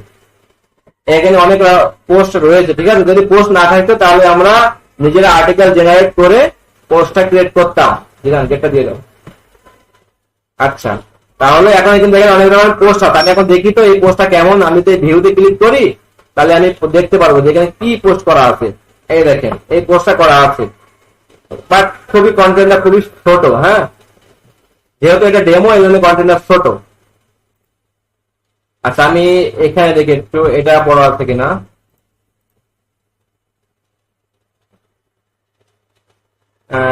এখানে অনেক পোস্ট রয়েছে, ঠিক আছে। যদি পোস্ট না থাকতো তাহলে আমরা নিজেরা আর্টিকেল জেনারেট করে পোস্টটা ক্রিয়েট করতাম। গেটটা দিয়ে দাও। আচ্ছা, তাহলে এখন কিন্তু দেখেন অনেক রকমের পোস্ট আছে। আমি এখন দেখি তো এই পোস্টটা কেমন। আমি তো ভিউতে ক্লিক করি, তাহলে আমি দেখতে পারবো যে এখানে কি পোস্ট করা আছে। এই দেখেন এই পোস্টটা করা আছে, বাট খুবই কন্টেন্টটা খুবই ছোট। হ্যাঁ, যেহেতু এটা ডেমো এই জন্য কন্টেন্টটা ছোট। আচ্ছা, আমি এখানে দেখি একটু এটা বড় আছে কিনা।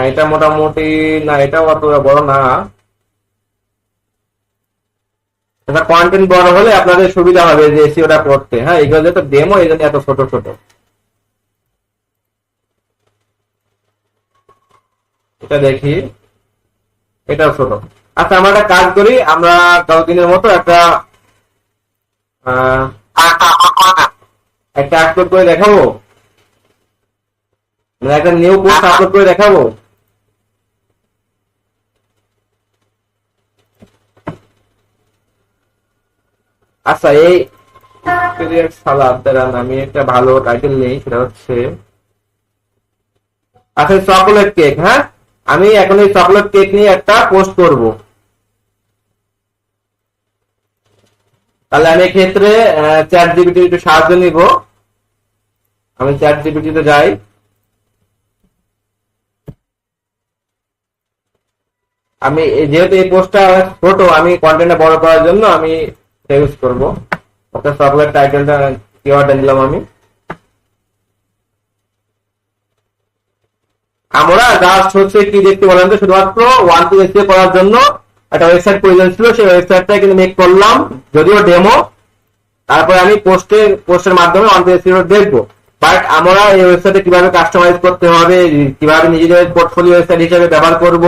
এটা মোটামুটি না, এটাও অত বড় না। এটা কন্টেন্ট বড় হলে আপনাদের সুবিধা হবে যে এসইওটা করতে। হ্যাঁ, এগুলো যেহেতু ডেমো এই জন্য এত ছোট ছোট। এটা দেখি, এটাও ছোট। আচ্ছা, আমরা একটা কাজ করি, আমরা 10 দিনের মতো একটা আপলোড করে দেখাবো, একটা নিউ পোস্ট আপলোড করে দেখাবো। আচ্ছা, এই সালাদ দ্বারা আমি একটা ভালো টাইটেল নেই, সেটা হচ্ছে আচ্ছা চকোলেট কেক। হ্যাঁ, আমি এখন এই চকোলেট কেক নিয়ে একটা পোস্ট করব। তাহলে আমি এক্ষেত্রে চ্যাট জিপিটি একটু সাহায্য নিব। আমি চ্যাট জিপিটিতে যাই। আমি যেহেতু এই পোস্টটা ছোট, আমি কন্টেন্টটা বড় করার জন্য আমি ইউজ করব। ওকে, চকোলেট টাইটেলটা কিওয়ার্ডটা দিলাম আমি। আমরা জাস্ট হচ্ছে কি দেখতে বলেন তো, শুধুমাত্র ওয়ান টু এসিও করার জন্য একটা ওয়েবসাইট প্রয়োজন ছিল। সেই ওয়েবসাইটটা কিন্তু মেক করলাম, যদিও ডেমো। তারপরে আমি পোস্টের মাধ্যমে ওয়ান টু এসিও দেখবো। বাট আমরা এই ওয়েবসাইটে কিভাবে কাস্টমাইজ করতে হবে, কিভাবে নিজেদের পোর্টফোলিও ওয়েবসাইট হিসেবে ব্যবহার করব,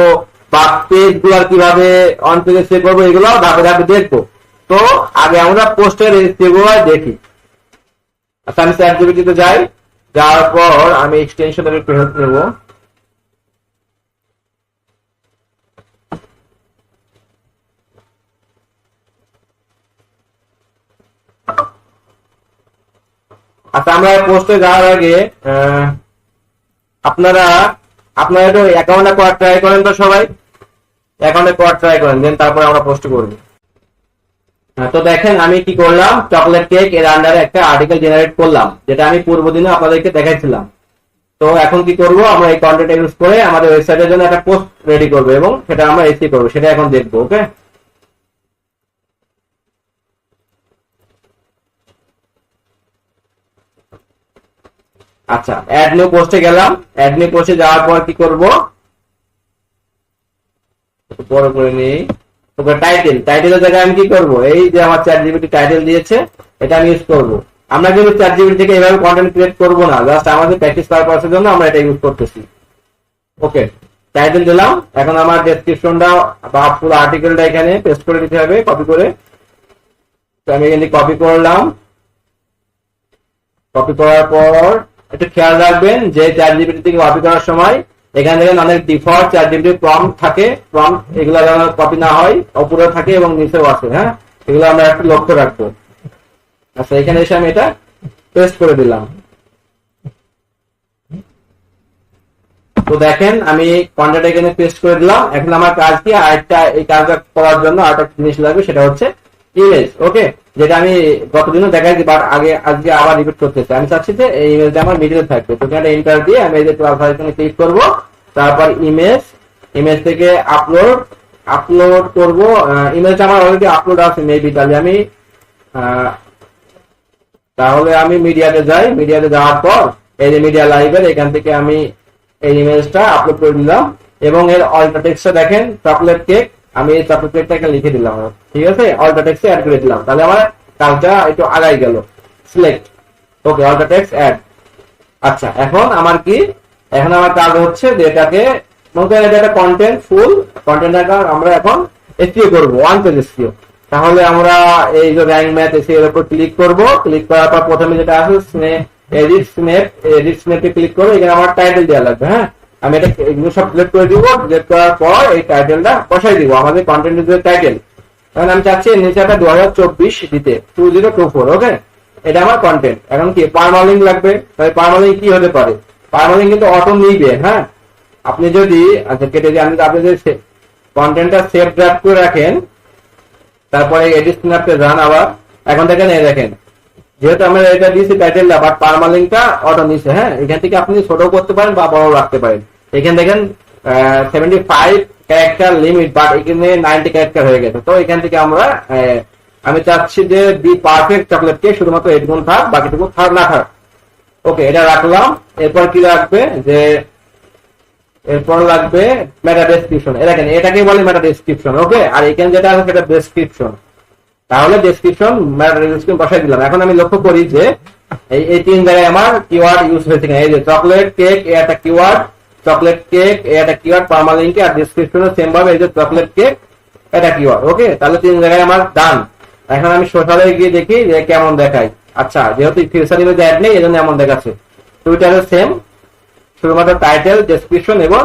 বা পেজ গুলার কিভাবে অন পেজে সেভ করবো, এগুলো ধাপে ধাপে দেখবো। তো আগে আমরা পোস্টের এগুলো দেখি। আচ্ছা, আমি চ্যাট জিপিটিতে যাই। যাওয়ার পর আমি এক্সটেনশনের একটু হেল্প নেবো। আচ্ছা, আমরা পোস্টে যাওয়ার আগে আপনারা একটু অ্যাকাউন্টে করা ট্রাই করেন তো সবাই। অ্যাকাউন্টে করা ট্রাই করেন, দেন তারপরে আমরা পোস্ট করব। তো দেখেন আমি কি করলাম, চকলেট কেক এর আন্ডারে একটা আর্টিকেল জেনারেট করলাম, যেটা আমি পূর্বদিনে আপনাদেরকে দেখাইছিলাম। তো এখন কি করব, আমরা এই কন্টেন্ট ইউজ করে আমাদের ওয়েবসাইটের জন্য একটা পোস্ট রেডি করব এবং সেটা আমরা এসি করব, সেটা এখন দেখবো। ওকে, আচ্ছা, অ্যাড নিউ পোস্টে গেলাম। অ্যাড নিউ পোস্টে যাওয়ার পর কি করব, বড় করে নিই। ওকে, টাইটেলের জায়গায় আমি কি করব, এই যে আমার চ্যাট জিপিটি টাইটেল দিয়েছে এটা আমি ইউজ করব। আমরা কিন্তু চ্যাট জিপিটি থেকে এভাবে কন্টেন্ট ক্রিয়েট করব না, জাস্ট আমাদের প্র্যাকটিস পারপাসের জন্য আমরা এটা ইউজ করতেছি। ওকে, টাইটেল দিলাম। এখন আমার ডেসক্রিপশনটা বা পুরো আর্টিকেলটা এখানে পেস্ট করে দিতে হবে, কপি করে। তো আমি এখানে কপি করলাম। কপি করার পর একটু খেয়াল রাখবেন যে চ্যাট জিপিটি থেকে কপি করার সময় এখানে দেখেন অনেক ডিফল্ট চ্যাট জিপিটি প্রম্পট থাকে। প্রম্পট এগুলো যেন কপি না হয়, উপরে থাকে এবং নিচেও আছে। হ্যাঁ, এগুলো আমরা একটু লক্ষ্য রাখবো। আচ্ছা, এখানে এসে আমি এটা পেস্ট করে দিলাম। তো দেখেন আমি কন্টেন্ট এখানে পেস্ট করে দিলাম। এখন আমার কাজ কি, আরেকটা এই কাজটা করার জন্য আরেকটা জিনিস লাগবে, সেটা হচ্ছে ইমেজ। ওকে, যেটা আমি গতদিনও দেখাইছি, বাট আজকে আবার রিপিট করতেছি। আমি চাচ্ছি যে এই ইমেজটা আমার মিডিলে থাকবে। তো এখানে এন্টার দিয়ে আমি এই যে প্লাস আইকনে ক্লিক করব। তারপর ইমেজ থেকে আপলোড করব। ইমেজটা আমার অলরেডি আপলোড আছে মেবি। তাহলে আমি মিডিয়াতে যাই। মিডিয়াতে যাওয়ার পর এই যে মিডিয়া লাইব্রেরি, এখান থেকে আমি এই ইমেজটা আপলোড করে দিলাম এবং এর অল্টার টেক্সটটা দেখেন চকলেট কেক। আমি এই সাবজেক্টটাকে লিখে দিলাম, ঠিক আছে, অল্টার টেক্সটে অ্যাড করে দিলাম, তাহলে আমার কাজটা একটু আগাই গেল। সিলেক্ট, ওকে, অল্টার টেক্সট অ্যাড। আচ্ছা, এখন আমার কি, এখন আমার কাজ হচ্ছে যে এটাকে মনে করেন এটা একটা কন্টেন্ট, ফুল কন্টেন্ট আমরা এখন এসইও করব, ওয়ান পেজ এসইও। তাহলে আমরা এই যে র্যাঙ্ক ম্যাথ এসইও এর উপর ক্লিক করব। ক্লিক করার পর প্রথমে যেটা আছে এডিট স্ন্যাপে ক্লিক করে এখানে আমার টাইটেল দেওয়া লাগবে। হ্যাঁ, আমি এটা এগুলো সব সিলেক্ট করে দিব। সিলেক্ট করার পর এই টাইটেলটা বসাই দিব, আমাদের কন্টেন্টের যে টাইটেল। এখন আমি চাচ্ছি নিচে একটা 2024 দিতে, 2024, ওকে, এটা আমার কন্টেন্ট। এখন কি পার্মালিঙ্ক লাগবে, তাই পার্মালিঙ্ক কি হতে পারে, পার্মালিঙ্ক কিন্তু অটো নিবে। হ্যাঁ, আপনি যদি আচ্ছা কেটে দিয়ে আপনি যদি কন্টেন্টটা সেভ ড্রাফট করে রাখেন, তারপরে এডিট স্ন্যাপে যান আবার, এখন দেখেন এই দেখেন যেহেতু আমরা এটা দিয়েছি টাইটেলটা, বাট পার্মালিঙ্কটা অটো নিছে। হ্যাঁ, এখান থেকে আপনি ছোট করতে পারেন বা বড় রাখতে পারেন। এখানে দেখেন 75 ক্যারেক্টার লিমিট, বাট এখানে 90 ক্যারেক্টার হয়ে গেছে। তো এখান থেকে আমরা আমি চাচ্ছি যে দি পারফেক্ট চকলেট কেক শুধুমাত্র 8 গুণ থাক, বাকিটুকু থাক না থাক। ওকে, এটা রাখলাম। এরপর কি রাখবে যে এরপর লাগবে মেটা ডেসক্রিপশন। দেখেন এটাকে বলে মেটা ডেসক্রিপশন, ওকে। আর এখানে যেটা আছে সেটা ডেসক্রিপশন। তাহলে ডেসক্রিপশন মেটা ডেসক্রিপশন বসাই দিলাম। এখন আমি লক্ষ্য করি যে এই তিন জায়গায় আমার কিওয়ার্ড ইউজ হয়েছে কিনা। এই যে চকলেট কেক এ একটা কিওয়ার্ড, চকলেট কেক এ একটা কিওয়ার্ড পার্মালিঙ্কে, আর ডেসক্রিপশনে সেম ভাবে এই যে চকলেট কেক এটা কিওয়ার্ড, ওকে। তাহলে তিন জায়গায় আমার ডান। এখন আমি সোশ্যালে গিয়ে দেখি যে কেমন দেখায়। আচ্ছা, যেহেতু ফিউচার ইমেজ অ্যাড নেই এজন্য এমন দেখাচ্ছে। টুইটারে সেম, শুধুমাত্র টাইটেল, ডেসক্রিপশন এবং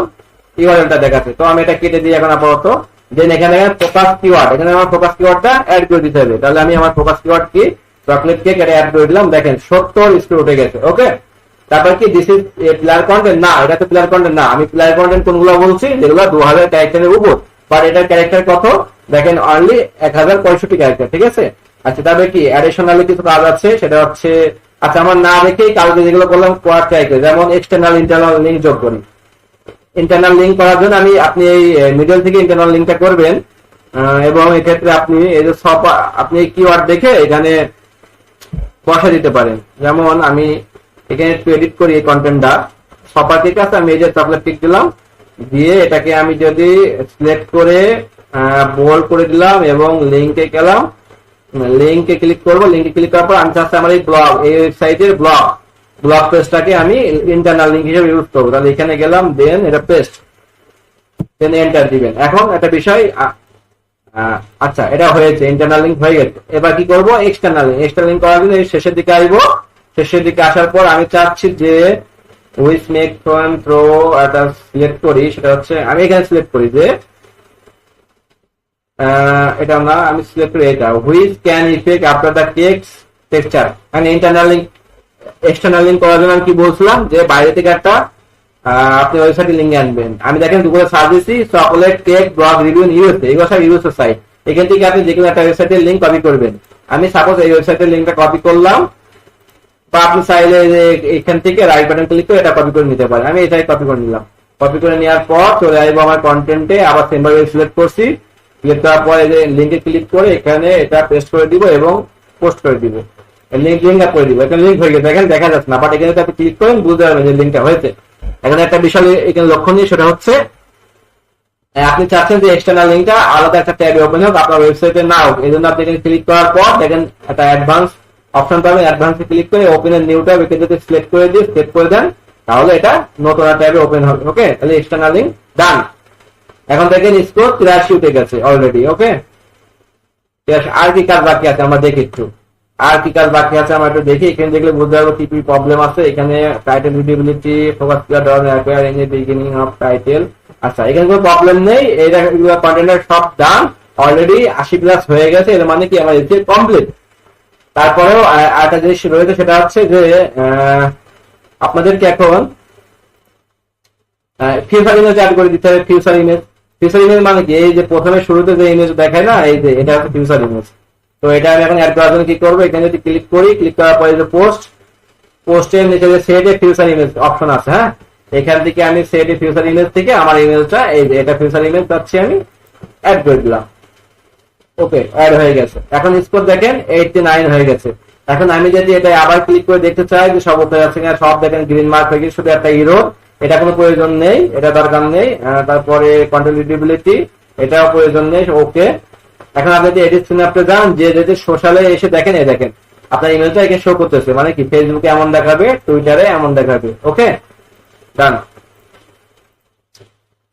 ইউআরএলটা দেখাচ্ছে। তো আমি এটা কেটে দিই এখন আপাতত। দেন এখানে ফোকাস কিওয়ার্ড, এখানে আমার ফোকাস কিওয়ার্ডটা অ্যাড করে দিতে হবে। তাহলে আমি আমার ফোকাস কিওয়ার্ড কি চকলেট কেক এটা অ্যাড করে দিলাম। দেখেন 70 স্কোর উঠে গেছে, ওকে। তারপর কি দিস ইজ প্লেয়ার কন্টেন্ট, না এটা তো প্লেয়ার কন্টেন্ট না। আমি প্লেয়ার কন্টেন্ট কোনগুলো বলছি, যেগুলো 2000 ক্যারেক্টারের উপর, বাট এটার ক্যারেক্টার কত দেখেন, অনলি 1065 ক্যারেক্টার, ঠিক আছে। আচ্ছা, তারপরে কি অ্যাডিশনালি কিছু কাজ আছে, সেটা হচ্ছে আচ্ছা আমার না দেখেই কালকে যেগুলো করলাম কোয়াড ট্রাই করে, যেমন এক্সটার্নাল ইন্টারনাল লিঙ্ক যোগ করি। ইন্টারনাল লিঙ্ক করার জন্য আপনি এই মিডল থেকে ইন্টারনাল লিঙ্কটা করবেন, এবং এক্ষেত্রে আপনি এই যে সব আপনি কিওয়ার্ড দেখে এখানে বসা দিতে পারেন। যেমন আমি এখানে একটু এডিট করি এই কন্টেন্টটা, সপার কেক আছে, আমি এই যে চকলেট কেক দিলাম, দিয়ে এটাকে আমি যদি সিলেক্ট করে বোল্ড করে দিলাম এবং লিঙ্কে গেলাম, লিঙ্কে ক্লিক করবো। লিঙ্কে ক্লিক করার পর আমি চাচ্ছি আমার এই ব্লগ, এই ওয়েবসাইটের ব্লগ পেজটাকে আমি ইন্টারনাল লিঙ্ক হিসেবে ইউজ করবো। তাহলে এখানে গেলাম, দেন এটা পেস্ট, দেন এন্টার দিবেন। এখন একটা বিষয়, আচ্ছা এটা হয়েছে, ইন্টারনাল লিঙ্ক হয়ে গেছে। এবার কি করবো, এক্সটার্নাল লিঙ্ক। এক্সটার্নাল লিঙ্ক করার জন্য শেষের দিকে আসবো। শেষের দিকে আসার পর আমি চাচ্ছি যে উইথ মেক থ্রো একটা সিলেক্ট করি, সেটা হচ্ছে আমি এখানে সিলেক্ট করি যে এটা না, আমি সিলেক্ট করি এটা which can effect after the text texture. মানে ইন্টারনাল লিঙ্ক এক্সটার্নাল লিঙ্ক করার জন্য আমি কি বলছিলাম যে বাইরে থেকে একটা আপনি ওয়েবসাইটে লিঙ্ক আনবেন। আমি দেখেন দুপুরে সার্চ দিচ্ছি chocolate cake blog review USA, এগুলো সব ইউএসএ সাইট। এখান থেকে আপনি যে কোনো একটা ওয়েবসাইটের লিঙ্ক কপি করবেন। আমি সাপোজ এই ওয়েবসাইটের লিঙ্কটা কপি করলাম, বা আপনি চাইলে এখান থেকে রাইট বাটন ক্লিক করে এটা কপি করে নিতে পারেন। আমি এটাই কপি করে নিলাম। কপি করে নেওয়ার পর চলে আসবো আমার কন্টেন্টে, আবার সেম ভাবে সিলেক্ট করছি। সিলেক্ট করার পর এই যে লিঙ্কে ক্লিক করে এখানে এটা পেস্ট করে দিব এবং পোস্ট করে দিব। লিঙ্ক আপ করে দিব। এখানে লিঙ্ক হয়ে গেছে, দেখেন দেখা যাচ্ছে না, বাট এখানে আপনি ক্লিক করেন বুঝতে পারবেন যে লিঙ্কটা হয়েছে। এখানে একটা বিষয় এখানে লক্ষণীয়, সেটা হচ্ছে আপনি চাচ্ছেন যে এক্সটার্নাল লিঙ্কটা আলাদা একটা ট্যাবে ওপেন হোক, আপনার ওয়েবসাইটে না হোক। এই জন্য আপনি এখানে ক্লিক করার পর দেখেন একটা অ্যাডভান্স অপশন পাবেন। অ্যাডভান্সে ক্লিক করে ওপেন এর নিউ ট্যাব এখানে যদি সিলেক্ট করে দিয়ে সেভ করে দেন, তাহলে এটা নতুন ট্যাবে ওপেন হবে, ওকে। তাহলে এক্সটার্নাল লিঙ্ক ডান। এখন দেখেন স্কোর 83 উঠে গেছে অলরেডি, ওকে। আর কি কাজ বাকি আছে আমরা দেখি একটু, আর কি কাজ বাকি আছে আমরা একটু দেখি। এখানে দেখলে বুঝতে পারবো কি কি প্রবলেম আছে। এখানে title visibility, focus keyword down appear in the beginning of title. আচ্ছা, এখানে কোনো প্রবলেম নেই, এইটা কন্টেন্টের সব ডান অলরেডি 80+ হয়ে গেছে। এর মানে কি আমার এসে কমপ্লিট। তারপরেও আরেকটা জিনিস রয়েছে, সেটা হচ্ছে যে আপনাদেরকে এখন ফিউচার ইমেজ অ্যাড করে দিতে হবে। ফিউচার ইমেজ মানে কি, এই যে প্রথমে শুরুতে যে ইমেজ দেখায় না, এই যে এটা হচ্ছে ফিউচার ইমেজ। তো এটা আমি এখন অ্যাড করার জন্য কি করবো, এখানে যদি ক্লিক করি, ক্লিক করার পরে যে পোস্টের নিচে যে সেট এ ফিউচার ইমেজ অপশন আছে, হ্যাঁ, এখান থেকে আমি সেট এ ফিউচার ইমেজ থেকে আমার ইমেজটা, এই যে এটা ফিউচার ইমেজ চাচ্ছি আমি অ্যাড করে দিলাম, ওকে, অ্যাড হয়ে গেছে। এখন স্কোর দেখেন 89 হয়ে গেছে। এখন আমি যদি এটা আবার ক্লিক করে দেখতে চাই যে সব উঠে যাচ্ছে কিনা, সব দেখেন গ্রিন মার্ক হয়ে গেছে, শুধু একটা হিরো, এটা কোনো প্রয়োজন নেই, এটা দরকার নেই। তারপরে কন্টেন্ট রিডেবিলিটি, এটাও প্রয়োজন নেই, ওকে। এখন আপনি যদি এডিট সিনাপে যান, যে যদি সোশ্যালে এসে দেখেন, এই দেখেন আপনার ইমেলটা এখানে শো করতেছে, মানে কি ফেসবুকে এমন দেখাবে, টুইটারে এমন দেখাবে। ওকে, ডান।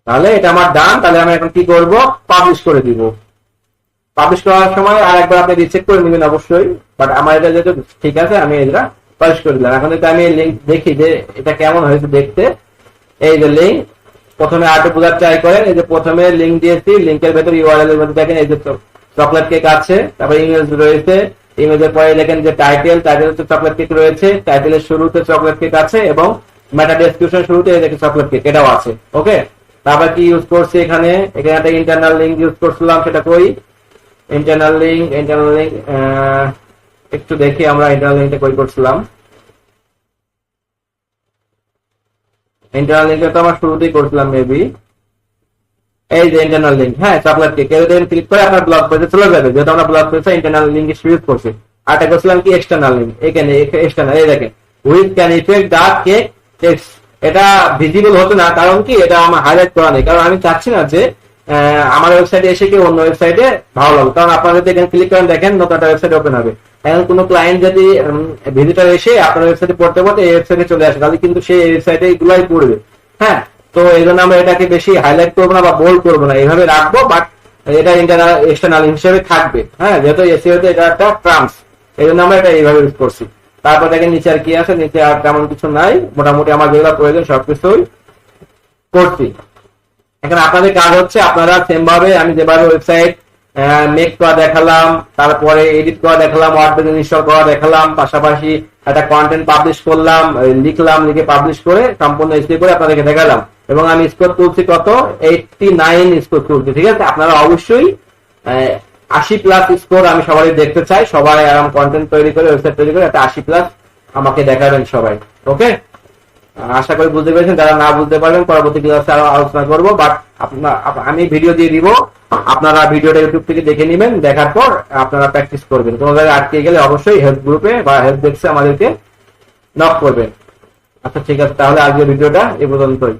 তাহলে এটা আমার ডান। তাহলে আমি এখন কি করব, পাবলিশ করে দিব। পাবলিশ করার সময় আর একবার আপনি রিচেক করে নেবেন অবশ্যই, বাট আমার এটা যেহেতু ঠিক আছে আমি এটা পাবলিশ করে দিলাম। এখন যদি আমি লিঙ্ক দেখি যে এটা কেমন হয়েছে দেখতে, এই যে লিঙ্ক প্রথমে আর্টে বোঝার ট্রাই করেন। এই যে প্রথমে লিঙ্ক দিয়েছি, লিঙ্কের ভেতরে ইউআরএল এর মধ্যে দেখেন এই যে চকলেট কেক আছে, তারপরে ইমেজ রয়েছে, ইমেজের পরে লেখেন যে টাইটেল হচ্ছে চকলেট কেক রয়েছে, টাইটেলের শুরুতে চকলেট কেক আছে এবং মেটা ডেসক্রিপশন শুরুতে এই দেখে চকলেট কেক এটাও আছে। ওকে, তারপর কি ইউজ করছি এখানে একটা ইন্টারনাল লিঙ্ক ইউজ করছিলাম, সেটা কই ইন্টারনাল লিঙ্ক একটু দেখি আমরা ইন্টারনাল লিঙ্কটা কই করছিলাম। ইন্টারনাল লিঙ্কটা তো আমরা শুরুতেই করছিলাম মেবি, এই যে ইন্টারনাল লিঙ্ক, হ্যাঁ চকলেট কেক। এর উপর ক্লিক করে আপনার ব্লগ পেজে চলে যাবে, যেহেতু আমরা ব্লগ পেজে ইন্টারনাল লিঙ্ক ইউজ করছি। আরটা করছিলাম কি এক্সটার্নাল লিঙ্ক, এখানে এক্সটার্নাল, এই দেখেন with can effect the cake text. এটা ভিজিবল হতো না, কারণ কি এটা আমার হাইলাইট করা নেই, কারণ আমি চাচ্ছি না যে আমার ওয়েবসাইটে এসে কেউ অন্য ওয়েবসাইটে ভালো লাগবে। কারণ আপনারা যদি এখানে ক্লিক করেন দেখেন নতুন একটা ওয়েবসাইট ওপেন হবে। এখন কোনো ক্লায়েন্ট যদি ভিজিটর এসে আপনার ওয়েবসাইটে পড়তে পড়তে এই ওয়েবসাইটে চলে আসে, তাহলে কিন্তু সেই ওয়েবসাইটে এগুলাই পড়বে। হ্যাঁ, তো এই জন্য আমরা এটাকে বেশি হাইলাইট করবো না বা বোল্ড করবো না, এইভাবে রাখবো, বাট এটা ইন্টারনাল এক্সটার্নাল হিসেবে থাকবে। হ্যাঁ, যেহেতু এসইওতে এটা একটা ট্রাম্পস, এই জন্য আমরা এটা এইভাবে ইউজ করছি। তারপর দেখেন নিচে আর কি আছে, নিচে আর তেমন কিছু নাই, মোটামুটি আমার যেগুলো প্রয়োজন সবকিছুই করছি। এখন আপনাদের কাজ হচ্ছে আপনারা সেম ভাবে আমি যেভাবে ওয়েবসাইট মেক করা দেখালাম, তারপরে এডিট করা দেখালাম, ওয়ার্ডপ্রেস ইনস্টল করা দেখালাম, পাশাপাশি একটা কন্টেন্ট পাবলিশ করলাম, লিখলাম, লিখে পাবলিশ করে সম্পূর্ণ এসিও করে আপনাদেরকে দেখালাম। এবং আমি স্কোর তুলছি কত, 89 স্কোর তুলছি। ঠিক আছে, আপনারা অবশ্যই 80+ স্কোর আমি সবাই দেখতে চাই। সবাই আরাম কন্টেন্ট তৈরি করে ওয়েবসাইট তৈরি করে একটা 80+ আমাকে দেখাবেন সবাই। ওকে, আশা করি বুঝতে পেরেছেন। যারা না বুঝতে পারবেন পরবর্তী ক্লাসে আরো আলোচনা করবো, বাট আমি ভিডিও দিয়ে দিব, আপনারা ভিডিওটা ইউটিউব থেকে দেখে নেবেন, দেখার পর আপনারা প্র্যাকটিস করবেন। কোনো জায়গায় আটকে গেলে অবশ্যই হেল্প গ্রুপে বা হেল্প ডেস্কে আমাদেরকে নক করবেন। আচ্ছা ঠিক আছে, তাহলে আজকের ভিডিওটা এ পর্যন্তই।